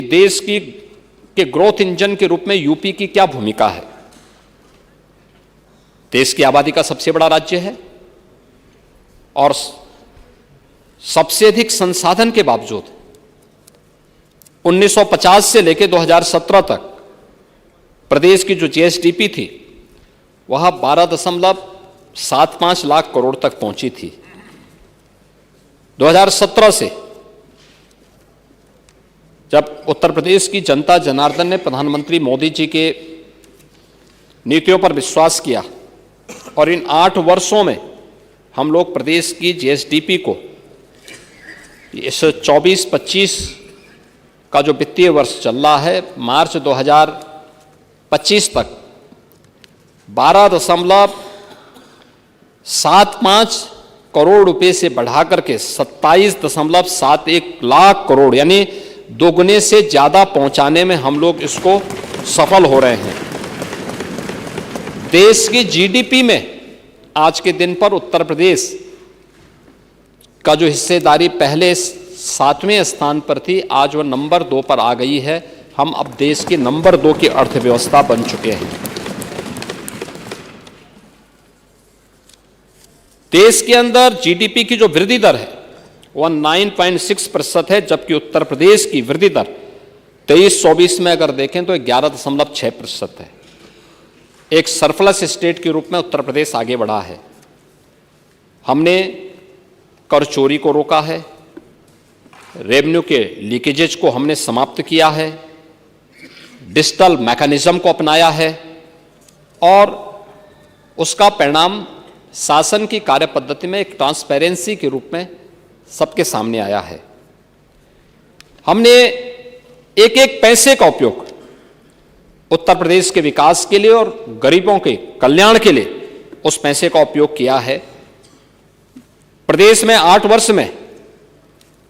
देश की के ग्रोथ इंजन के रूप में यूपी की क्या भूमिका है। देश की आबादी का सबसे बड़ा राज्य है और सबसे अधिक संसाधन के बावजूद 1950 से लेकर 2017 तक प्रदेश की जो जीएसडीपी थी वह 12.75 लाख करोड़ तक पहुंची थी। 2017 से जब उत्तर प्रदेश की जनता जनार्दन ने प्रधानमंत्री मोदी जी के नीतियों पर विश्वास किया और इन 8 वर्षों में हम लोग प्रदेश की जीएसडीपी को इस 24-25 का जो वित्तीय वर्ष चल रहा है, मार्च 2025 तक 12.75 करोड़ रुपए से बढ़ाकर के 27.71 लाख करोड़ यानी दोगुने से ज्यादा पहुंचाने में हम लोग इसको सफल हो रहे हैं। देश की जीडीपी में आज के दिन पर उत्तर प्रदेश का जो हिस्सेदारी पहले 7वें स्थान पर थी, आज वह नंबर 2 पर आ गई है। हम अब देश की नंबर 2 की अर्थव्यवस्था बन चुके हैं। देश के अंदर जीडीपी की जो वृद्धि दर है वह 9.6% है, जबकि उत्तर प्रदेश की वृद्धि दर 23-24 में अगर देखें तो 11.6% है। एक सरप्लस स्टेट के रूप में उत्तर प्रदेश आगे बढ़ा है। हमने कर चोरी को रोका है, रेवेन्यू के लीकेजेज को हमने समाप्त किया है, डिजिटल मैकेनिज्म को अपनाया है और उसका परिणाम शासन की कार्य पद्धति में एक ट्रांसपेरेंसी के रूप में सबके सामने आया है। हमने एक एक पैसे का उपयोग उत्तर प्रदेश के विकास के लिए और गरीबों के कल्याण के लिए उस पैसे का उपयोग किया है। प्रदेश में 8 वर्ष में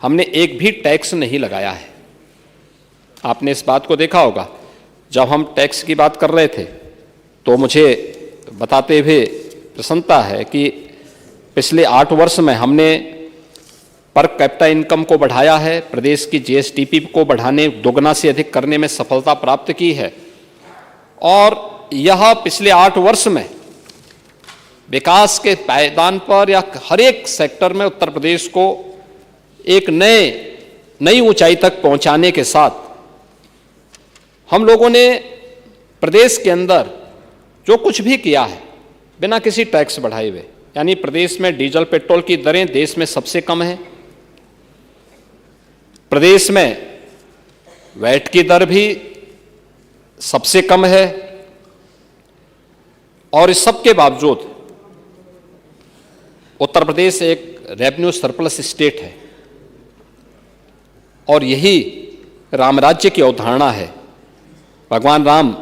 हमने एक भी टैक्स नहीं लगाया है। आपने इस बात को देखा होगा, जब हम टैक्स की बात कर रहे थे तो मुझे बताते हुए प्रसन्नता है कि पिछले 8 वर्ष में हमने पर कैपिटा इनकम को बढ़ाया है, प्रदेश की जीएसडीपी को बढ़ाने, दोगुना से अधिक करने में सफलता प्राप्त की है और यह पिछले 8 वर्ष में विकास के पायदान पर या हर एक सेक्टर में उत्तर प्रदेश को एक नई ऊंचाई तक पहुंचाने के साथ हम लोगों ने प्रदेश के अंदर जो कुछ भी किया है बिना किसी टैक्स बढ़ाए हुए, यानी प्रदेश में डीजल पेट्रोल की दरें देश में सबसे कम है, प्रदेश में वैट की दर भी सबसे कम है और इस सब के बावजूद उत्तर प्रदेश एक रेवेन्यू सरप्लस स्टेट है और यही राम राज्य की अवधारणा है। भगवान राम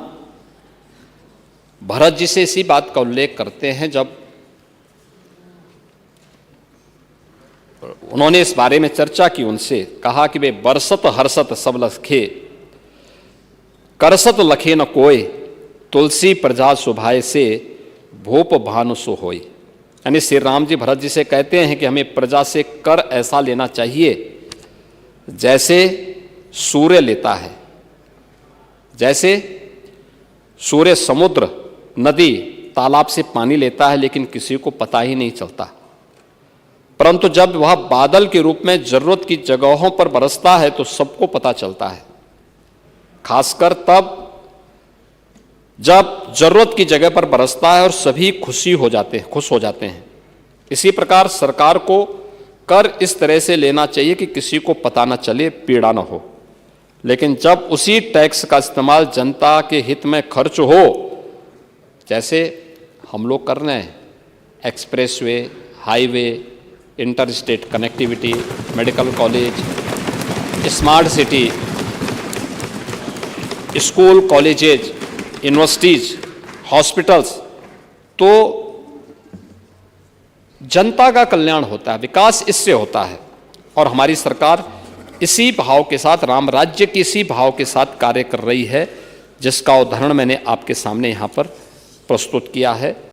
भरत जी से इसी बात का उल्लेख करते हैं जब उन्होंने इस बारे में चर्चा की, उनसे कहा कि वे बरसत हर्षत सब लखे करसत लखे न कोय तुलसी प्रजा सुभाए से भूप भानु सो होय। यानी श्री राम जी भरत जी से कहते हैं कि हमें प्रजा से कर ऐसा लेना चाहिए जैसे सूर्य लेता है, जैसे सूर्य समुद्र नदी तालाब से पानी लेता है लेकिन किसी को पता ही नहीं चलता, परंतु जब वह बादल के रूप में जरूरत की जगहों पर बरसता है तो सबको पता चलता है, खासकर तब जब जरूरत की जगह पर बरसता है और सभी खुश हो जाते हैं। इसी प्रकार सरकार को कर इस तरह से लेना चाहिए कि किसी को पता न चले, पीड़ा न हो, लेकिन जब उसी टैक्स का इस्तेमाल जनता के हित में खर्च हो, जैसे हम लोग कर रहे हैं, expressway, highway, inter state connectivity, medical college, smart city, school, colleges, universities, hospitals, तो जनता का कल्याण होता है, विकास इससे होता है और हमारी सरकार इसी भाव के साथ, राम राज्य की इसी भाव के साथ कार्य कर रही है, जिसका उदाहरण मैंने आपके सामने यहाँ पर प्रस्तुत किया है।